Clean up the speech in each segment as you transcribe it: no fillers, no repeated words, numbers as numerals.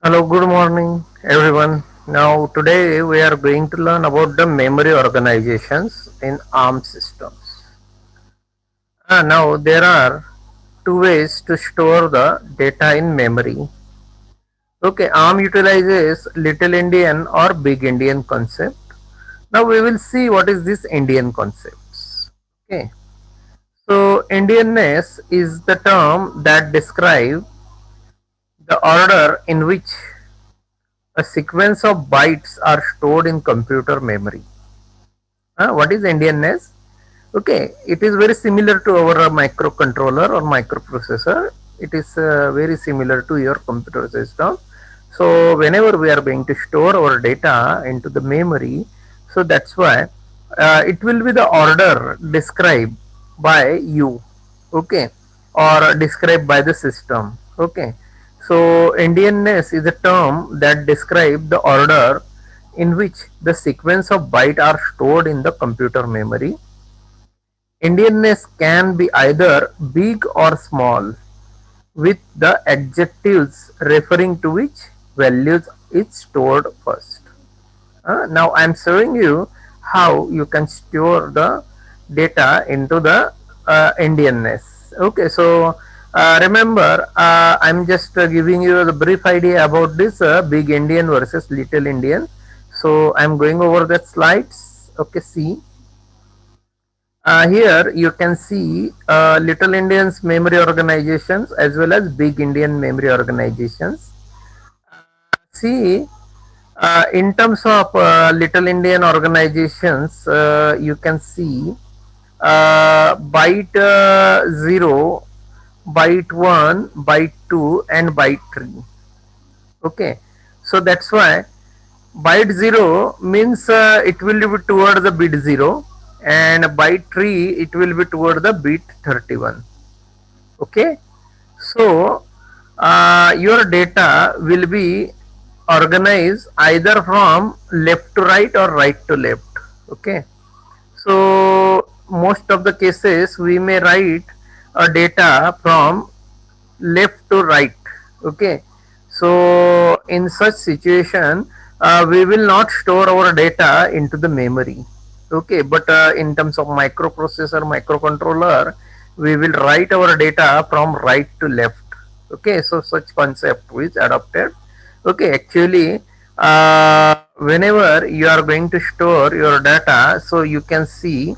Hello, good morning, everyone. Now, today we are going to learn about the memory organizations in ARM systems. Now, there are two ways to store the data in memory. Okay, ARM utilizes Little Indian or Big Indian concept. Now, we will see what is this Indian concepts. Okay, so Indianness is the term that describes the order in which a sequence of bytes are stored in computer memory. What is Indianness? Okay, it is very similar to our microcontroller or microprocessor. It is very similar to your computer system. So whenever we are going to store our data into the memory, so that's why it will be the order described by you, okay, or described by the system, okay. So Indianness is a term that describes the order in which the sequence of bytes are stored in the computer memory. Indianness can be either big or small, with the adjectives referring to which values is stored first. Now I am showing you how you can store the data into the Indianness. Okay, so remember, I am just giving you the brief idea about this big Indian versus little Indian. So I am going over the slides. Okay, see. Here you can see Little Indians memory organizations as well as Big Indian memory organizations. See, in terms of Little Indian organizations, you can see byte 0, byte 1, byte 2 and byte 3. Okay, so that's why byte 0 means it will be toward the bit 0, and byte 3 it will be toward the bit 31. Okay, so your data will be organized either from left to right or right to left. Okay, so most of the cases we may write a data from left to right. Okay, so in such situation we will not store our data into the memory. Okay, but in terms of microprocessor, microcontroller, we will write our data from right to left. Okay, so such concept is adopted. Okay, actually whenever you are going to store your data, so you can see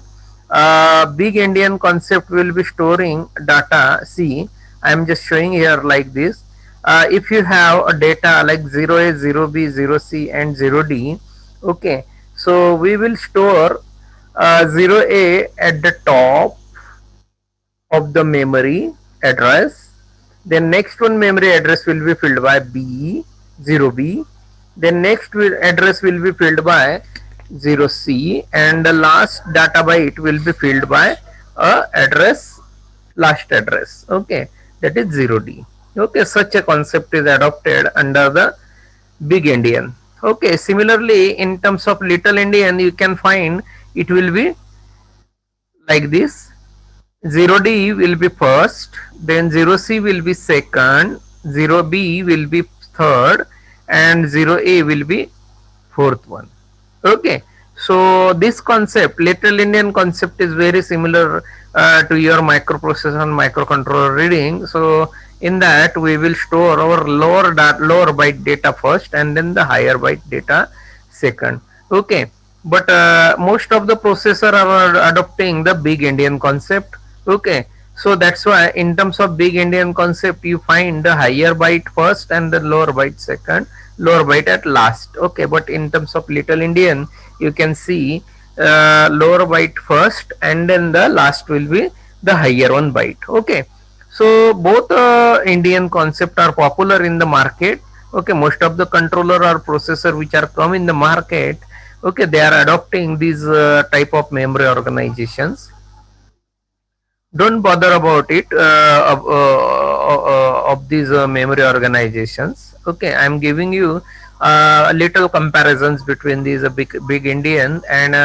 big Indian concept will be storing data. See, I am just showing here like this. If you have a data like 0A, 0B, 0C and 0D, okay, so we will store 0A at the top of the memory address. Then next one memory address will be filled by B, 0B. Then next address will be filled by 0C, and the last data byte will be filled by address, last address. Okay, that is 0D. Okay, such a concept is adopted under the big Indian. Okay, similarly in terms of little Indian you can find it will be like this. 0D will be first, then 0C will be second, 0B will be third, and 0A will be fourth one. Okay, so this concept, Little Indian concept, is very similar to your microprocessor and microcontroller reading. So in that we will store our lower byte data first and then the higher byte data second. Okay, but most of the processor are adopting the big Indian concept. Okay, so that's why in terms of big Indian concept you find the higher byte first and the lower byte second, lower byte at last. Okay, but in terms of little Indian you can see lower byte first and then the last will be the higher one byte. Okay, so both Indian concept are popular in the market. Okay, most of the controller or processor which are come in the market, okay, they are adopting these type of memory organizations. Don't bother about it of these memory organizations. Okay, I am giving you little comparisons between these big Indian and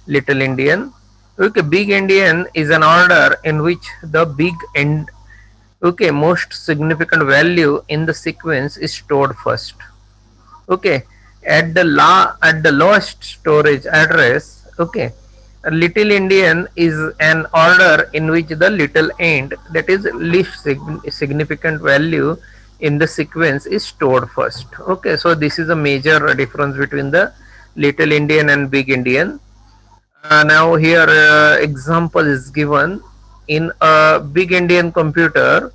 little Indian. Okay, big Indian is an order in which the big end Okay, most significant value in the sequence is stored first. Okay, at the lowest storage address. Okay, a little endian is an order in which the little end, that is least significant value in the sequence, is stored first. Okay, so this is a major difference between the little endian and big endian. Now here example is given. In a big endian computer,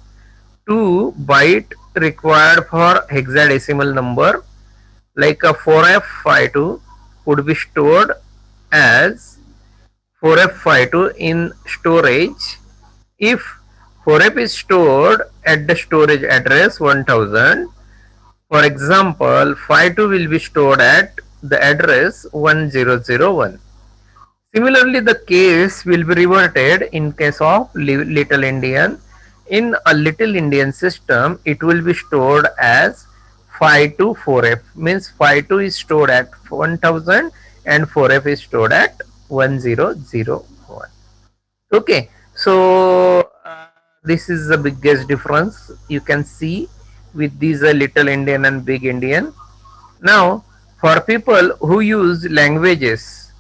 2 byte required for hexadecimal number, like a 4F52 would be stored as 4F52 in storage if 4F is stored at the storage address 1000. For example, 52 will be stored at the address 1001. Similarly, the case will be reverted in case of little endian. In a little endian system, it will be stored as 524F, means 52 is stored at 1000 and 4F is stored at 1001. Okay, so this is the biggest difference you can see with these little endian and big endian. Now, for people who use languages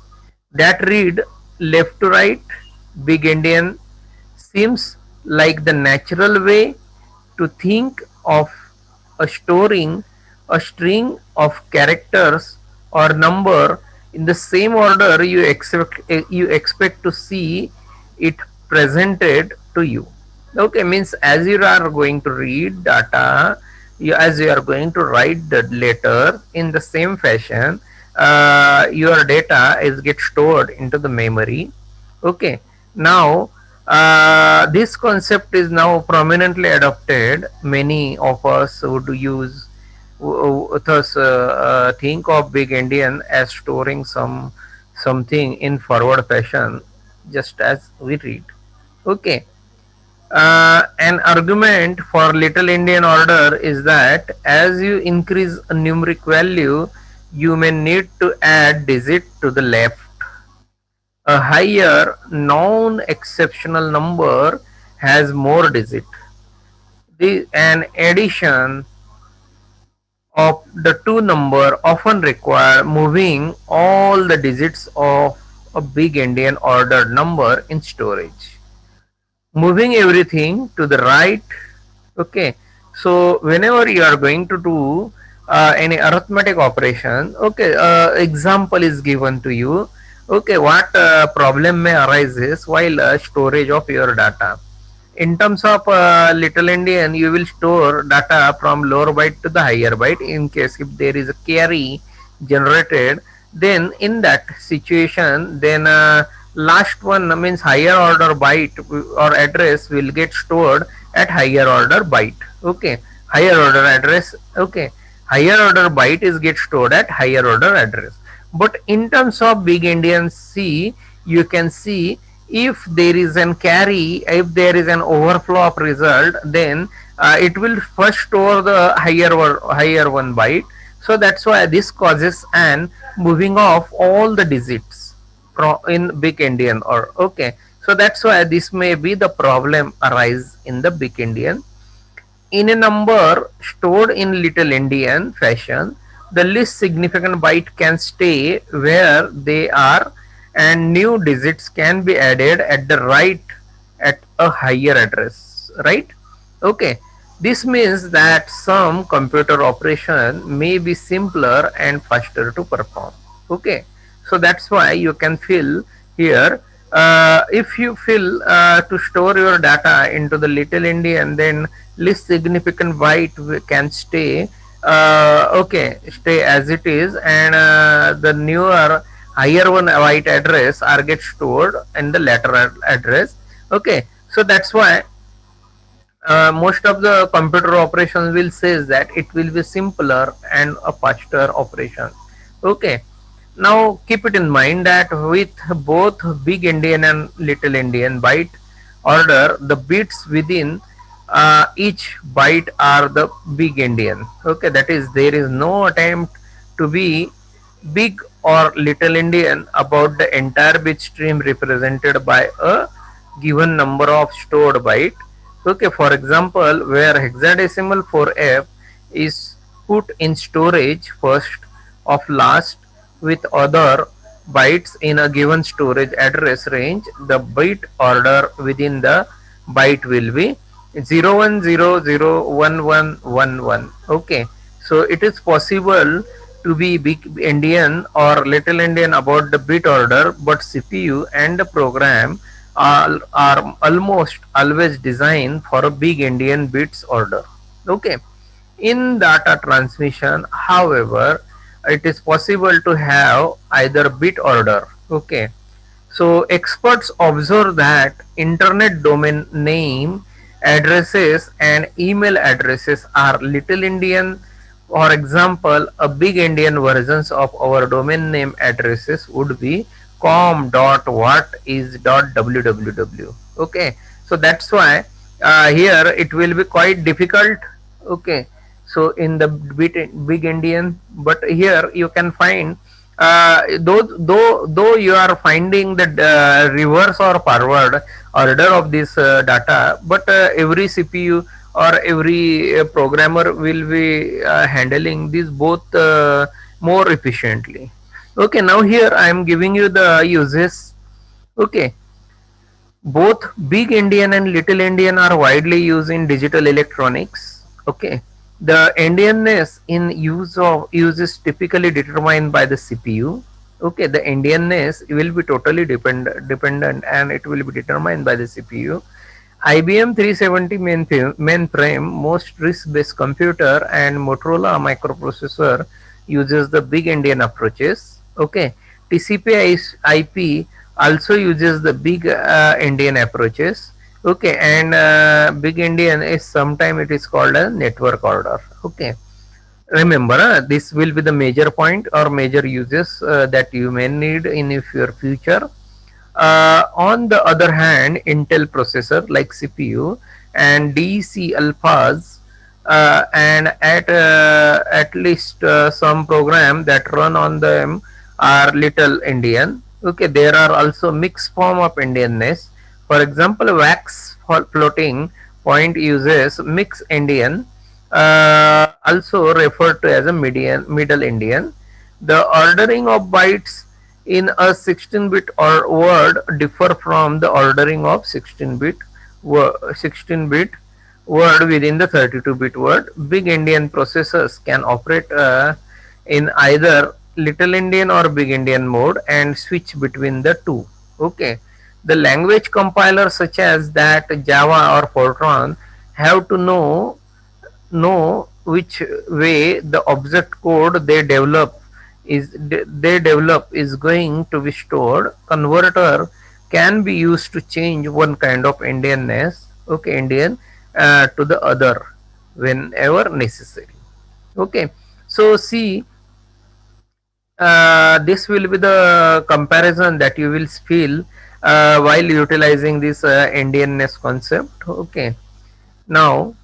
that read left to right, big endian seems like the natural way to think of storing a string of characters or number in the same order you expect to see it presented to you. Okay, means as you are going to read data, as you are going to write the letter in the same fashion, your data is get stored into the memory. Okay, now this concept is now prominently adopted. Many of us would use thus think of big endian as storing something in forward fashion, just as we read. Okay, an argument for little endian order is that as you increase a numeric value, you may need to add digit to the left. A higher non-exceptional number has more digit. An addition of the two number often require moving all the digits of a big endian ordered number in storage. Moving everything to the right. Okay, so whenever you are going to do any arithmetic operation, okay, example is given to you. Okay, what problem may arise is while storage of your data. In terms of little endian, you will store data from lower byte to the higher byte. In case if there is a carry generated, then in that situation, then last one means higher order byte or address will get stored at higher order byte. Okay, higher order address. Okay, higher order byte is get stored at higher order address. But in terms of big endian C, you can see if there is an carry, if there is an overflow of result, then it will first store the higher one byte. So that's why this causes an moving of all the digits from in big endian. Or okay, so that's why this may be the problem arise in the big endian. In a number stored in little endian fashion, the least significant byte can stay where they are and new digits can be added at the right at a higher address, right? Okay, this means that some computer operation may be simpler and faster to perform. Okay, so that's why you can fill here, if you fill to store your data into the little endian, then least significant byte can stay, okay, stay as it is, and the newer higher one byte address are get stored in the later address. Okay, so that's why most of the computer operations will says that it will be simpler and a faster operation. Okay, now keep it in mind that with both big endian and little endian byte order, the bits within each byte are the big endian. Okay, that is there is no attempt to be big or little endian about the entire bit stream represented by a given number of stored byte. Okay, for example, where hexadecimal 4F is put in storage first of last with other bytes in a given storage address range, the byte order within the byte will be 01001111. Okay, so it is possible to be big endian or little endian about the bit order, but CPU and the program are almost always designed for a big endian bits order. Okay, in data transmission, however, it is possible to have either bit order. Okay, so experts observe that internet domain name addresses and email addresses are little endian. For example, a big endian versions of our domain name addresses would be com.what is.www. Okay, so that's why here it will be quite difficult. Okay, so in the big endian, but here you can find though you are finding the reverse or forward order of this data, but every CPU or every programmer will be handling this both more efficiently. Okay, now here I am giving you the uses. Okay, both big endian and little endian are widely used in digital electronics. Okay, the endianness in use is typically determined by the CPU. Okay, the endianness will be totally dependent and it will be determined by the CPU. IBM 370 mainframe, most RISC-based computer, and Motorola microprocessor uses the big endian approaches. Okay, TCP IP also uses the big endian approaches. Okay, and big endian is sometimes it is called a network order. Okay, remember this will be the major point or major uses that you may need in your future. On the other hand, Intel processor like CPU and DEC alphas and at least some program that run on them are little endian. Okay, there are also mixed form of endianness. For example, wax floating point uses mixed endian, also referred to as a middle endian. The ordering of bytes in a 16-bit or word differ from the ordering of 16-bit word within the 32-bit word. Big endian processors can operate in either little endian or big endian mode and switch between the two. Okay, the language compilers such as that Java or Fortran have to know which way the object code they develop is going to be stored. Converter can be used to change one kind of endianness, okay, endian to the other whenever necessary. Okay, so see, this will be the comparison that you will feel while utilizing this endianness concept. Okay, now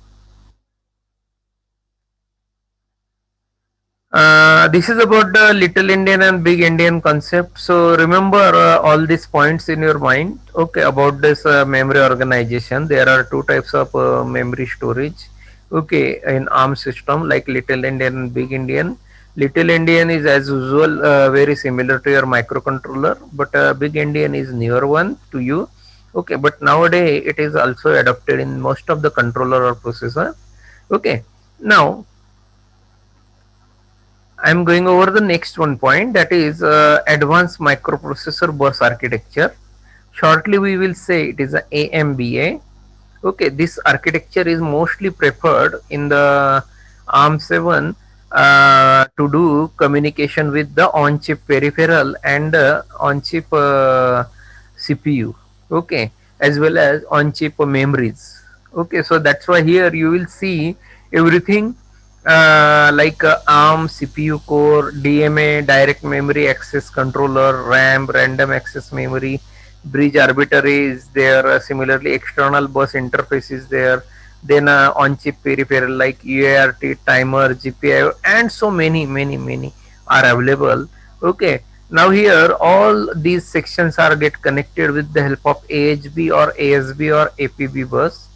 this is about the little endian and big endian concept. So remember all these points in your mind. Okay, about this memory organization, there are two types of memory storage. Okay, in ARM system like little endian and big endian. Little endian is as usual very similar to your microcontroller, but big endian is newer one to you. Okay, but nowadays it is also adopted in most of the controller or processor. Okay, now I am going over the next one point, that is advanced microprocessor bus architecture. Shortly we will say it is a AMBA. Okay, this architecture is mostly preferred in the ARM7 to do communication with the on-chip peripheral and on-chip CPU. Okay, as well as on-chip memories. Okay, so that's why here you will see everything like ARM CPU core, DMA, direct memory access controller, RAM, random access memory, bridge arbitrary is there, similarly external bus interface is there, then on chip peripheral like UART, timer, GPIO, and so many are available. Okay, now here all these sections are get connected with the help of AHB or ASB or APB bus.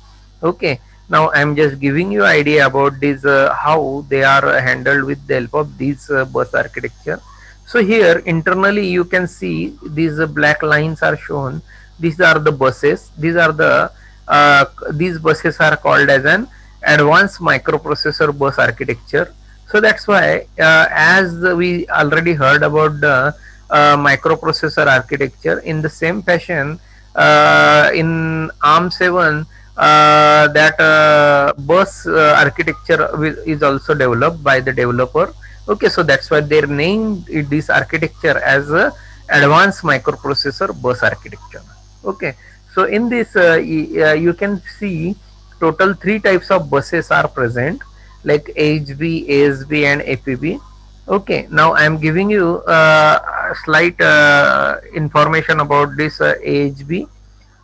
Okay, now I'm just giving you idea about this how they are handled with the help of these bus architecture. So here internally you can see these black lines are shown. These are the buses. These buses are called as an advanced microprocessor bus architecture. So that's why as we already heard about the microprocessor architecture, in the same fashion in ARM7 that bus architecture is also developed by the developer. Okay, so that's why they named this architecture as a advanced microprocessor bus architecture. Okay, so in this you can see total three types of buses are present, like AHB, ASB and APB. Okay, now I am giving you slight information about this AHB,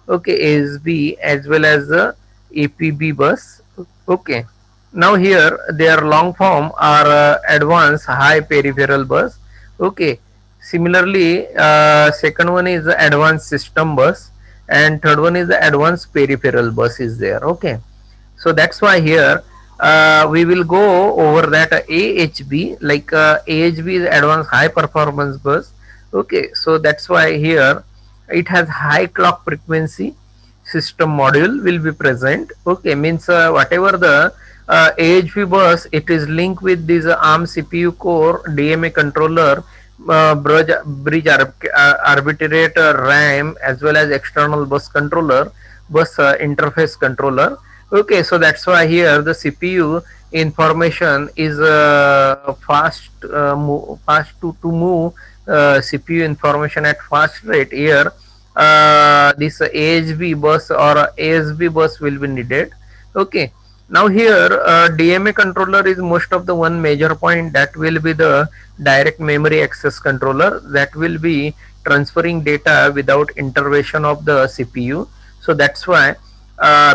okay, ASB as well as the APB bus. Okay, now here their long form are advanced high peripheral bus. Okay, similarly second one is the advanced system bus, and third one is the advanced peripheral bus is there. Okay, so that's why here we will go over that AHB, like AHB is advanced high performance bus. Okay, so that's why here it has high clock frequency system module will be present. Okay, means whatever the AHB bus, it is linked with this ARM CPU core, DMA controller, bridge arbitrator, RAM, as well as external bus controller, bus interface controller. Okay, so that's why here the CPU information is fast to move CPU information at fast rate. Here this AHB bus or ASB bus will be needed. Okay, now here DMA controller is most of the one major point, that will be the direct memory access controller, that will be transferring data without intervention of the CPU. So that's why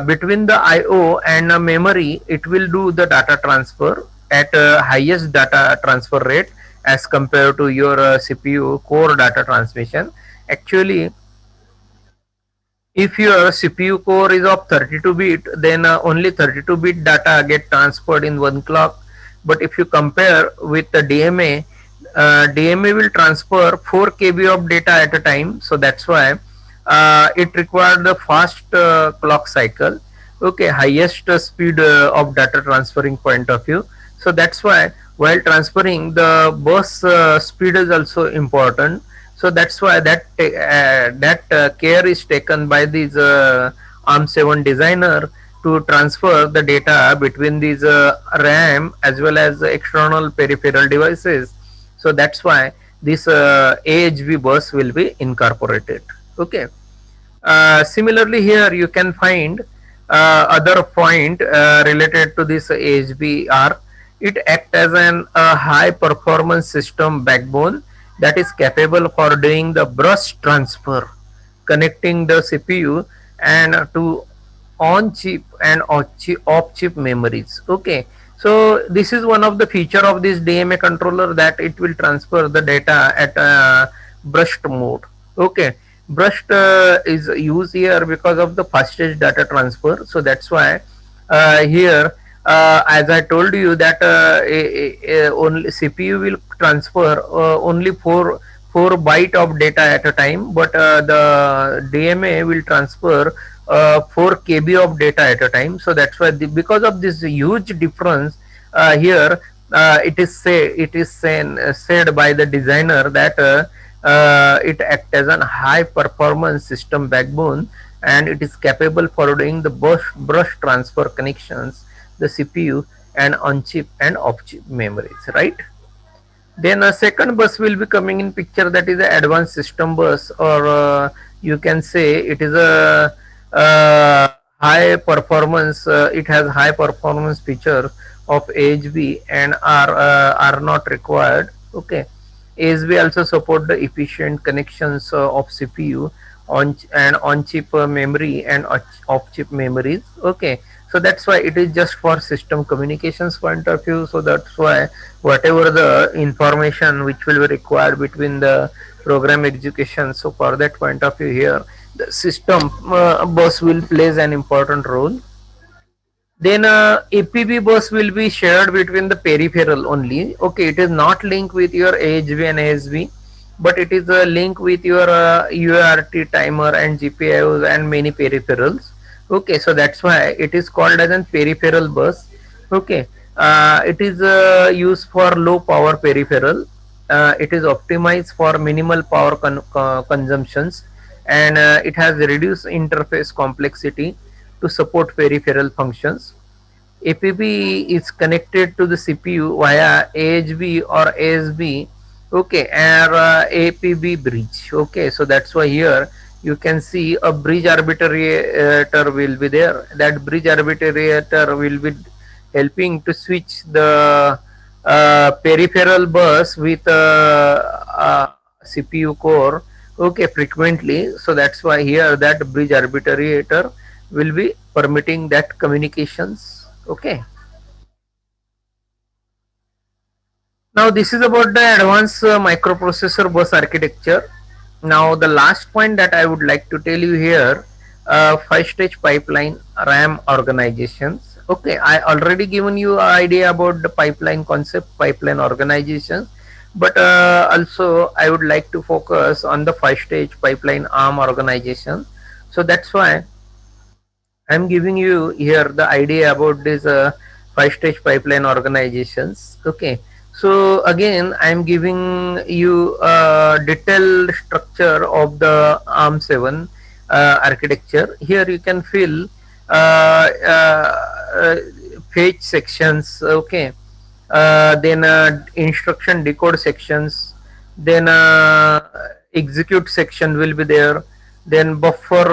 between the IO and memory, it will do the data transfer at highest data transfer rate as compared to your CPU core data transmission. Actually, if your CPU core is of 32-bit, then only 32-bit data get transferred in one clock. But if you compare with the DMA, DMA will transfer 4 KB of data at a time. So that's why it requires the fast clock cycle. Okay, highest speed of data transferring point of view. So that's why while transferring, the bus speed is also important. So that's why that care is taken by these ARM7 designer to transfer the data between these RAM as well as external peripheral devices. So that's why this AHV bus will be incorporated. Okay. Similarly, here you can find other point related to this AHBR. It acts as an high performance system backbone that is capable for doing the burst transfer, connecting the CPU and to on chip and off chip memories. Okay, so this is one of the feature of this DMA controller, that it will transfer the data at burst mode. Okay, burst is used here because of the fastest data transfer. So that's why here as I told you that only CPU will transfer only 4 byte of data at a time, but the DMA will transfer 4 KB of data at a time. So that's why because of this huge difference here, it is said by the designer that it acts as a high performance system backbone, and it is capable for doing the burst transfer connections, the CPU and on chip and off chip memories, right? Then a second bus will be coming in picture, that is the advanced system bus, or you can say it is a high performance, it has high performance feature of AHB and are not required. Okay, ASB also support the efficient connections of CPU on chip memory and off chip memories. Okay, so that's why it is just for system communications point of view. So that's why whatever the information which will be required between the program execution, so for that point of view, here the system bus will plays an important role. Then APB bus will be shared between the peripheral only. Okay, it is not linked with your AHV and ASV, but it is a link with your UART timer and GPIOs and many peripherals. Okay, so that's why it is called as a peripheral bus. Okay, it is used for low power peripheral. It is optimized for minimal power consumptions, and it has reduced interface complexity to support peripheral functions. APB is connected to the CPU via AHB or ASB, okay, or APB bridge. Okay, so that's why here you can see a bridge arbitrator will be there. That bridge arbitrator will be helping to switch the peripheral bus with CPU core, okay, frequently. So that's why here that bridge arbitrator will be permitting that communications. Okay, now this is about the advanced microprocessor bus architecture. Now the last point that I would like to tell you here, 5 stage pipeline RAM organizations. Okay, I already given you an idea about the pipeline concept, pipeline organization, but also I would like to focus on the 5 stage pipeline ARM organization. So that's why I'm giving you here the idea about this 5 stage pipeline organizations. Okay, so again I'm giving you a detailed structure of the ARM7 architecture. Here you can fill uh, uh, fetch sections. Okay, then instruction decode sections, then execute section will be there, then buffer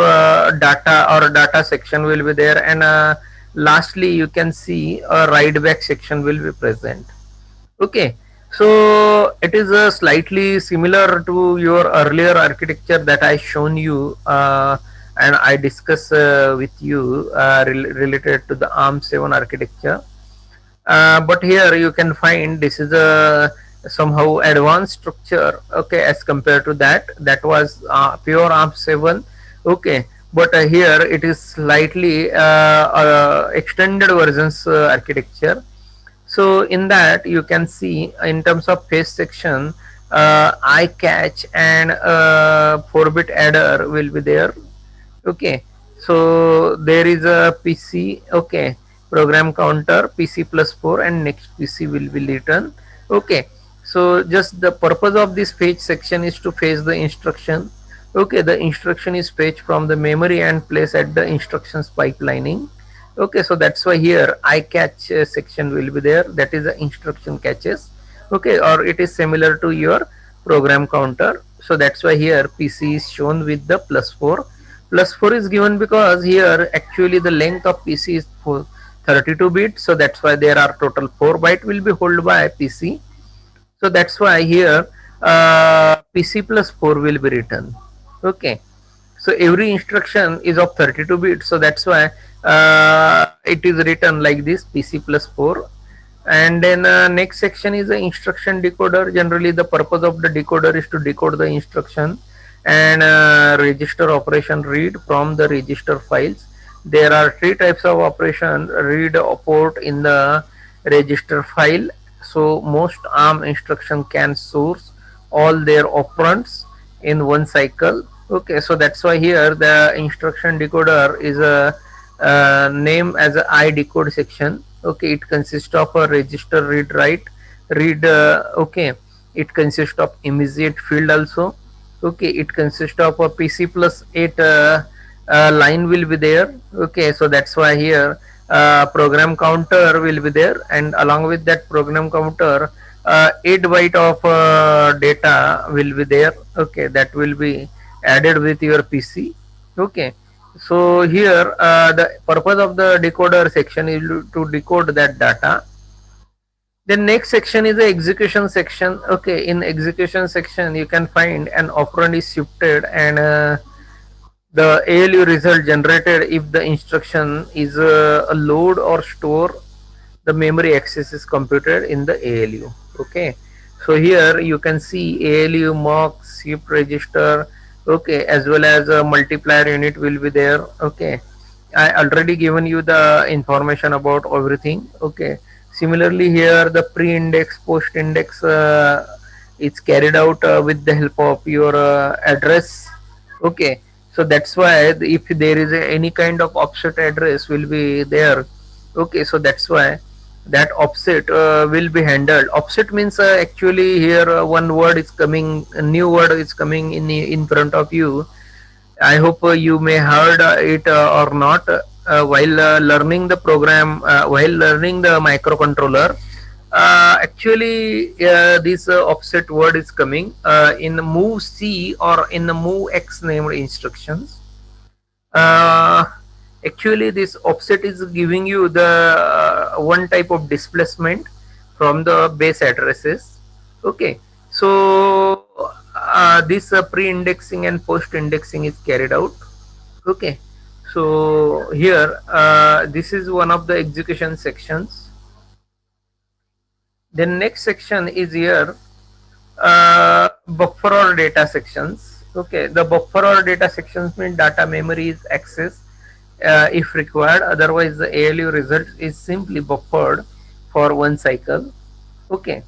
data or data section will be there, and lastly you can see a write back section will be present. Okay, so it is slightly similar to your earlier architecture that I shown you, and I discuss with you related to the ARM7 architecture. But here you can find this is a somehow advanced structure, okay, as compared to that was pure ARM7. Okay, but here it is slightly extended versions architecture. So in that you can see in terms of face section, I catch and 4-bit adder will be there. Okay, so there is a PC, okay, program counter PC plus 4, and next PC will be written. Okay, so just the purpose of this fetch section is to fetch the instruction. Okay, the instruction is fetched from the memory and placed at the instructions pipelining. Okay, so that's why here I catch section will be there, that is the instruction catches. Okay, or it is similar to your program counter. So that's why here PC is shown with the plus 4. Plus 4 is given because here actually the length of PC is 32 bit, so that's why there are total 4 byte will be held by PC. So that's why here PC plus 4 will be written. Okay, so every instruction is of 32 bits, so that's why it is written like this, PC plus 4. And then next section is the instruction decoder. Generally the purpose of the decoder is to decode the instruction and register operation read from the register files. There are three types of operation: read, port in the register file. So most ARM instruction can source all their operands in one cycle. Okay, so that's why here the instruction decoder is a name as a I decode section. Okay, it consists of a register read write read. Okay, it consists of immediate field also. Okay, it consists of a PC plus 8 line will be there. Okay, so that's why here program counter will be there, and along with that program counter 8 byte of data will be there. Okay, that will be added with your PC. Okay, so here the purpose of the decoder section is to decode that data. The next section is the execution section. Okay, in execution section you can find an operand is shifted, and the ALU result generated if the instruction is a load or store, the memory access is computed in the ALU. Okay, so here you can see ALU mock shift register. Okay, as well as a multiplier unit will be there. Okay, I already given you the information about everything. Okay. Similarly, here the pre-index, post-index it's carried out with the help of your address. Okay. So that's why if there is any kind of offset address will be there. Okay. So that's why that offset will be handled. Offset means actually here one word is coming, a new word is coming in front of you. I hope you may heard it or not while learning the program, while learning the microcontroller. Actually, this offset word is coming in the move C or in the move X named instructions. Uh, Actually, this offset is giving you the one type of displacement from the base addresses. Okay, so this pre-indexing and post-indexing is carried out. Okay, so here this is one of the execution sections. Then next section is here buffer or data sections. Okay, the buffer or data sections mean data memory is accessed if required, otherwise the ALU result is simply buffered for one cycle. Okay,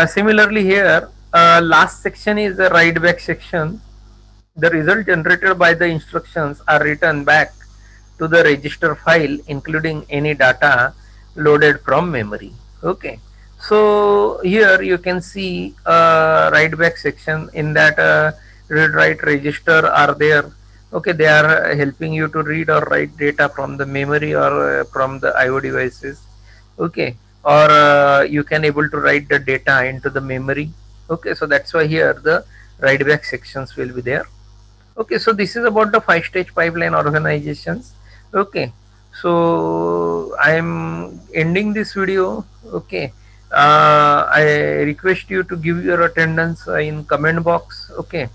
similarly here last section is the write back section. The result generated by the instructions are written back to the register file including any data loaded from memory. Okay, so here you can see write back section. In that read write register are there. Okay, they are helping you to read or write data from the memory or from the IO devices. Okay, or you can able to write the data into the memory. Okay, so that's why here the write back sections will be there. Okay, so this is about the 5 stage pipeline organizations. Okay, so I am ending this video. Okay, I request you to give your attendance in comment box. Okay,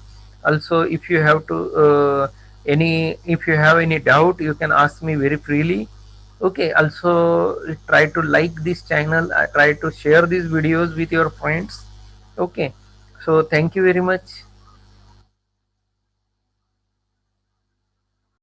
also if you have to if you have any doubt, you can ask me very freely. Okay, also try to like this channel. Try to share these videos with your friends. Okay, so thank you very much.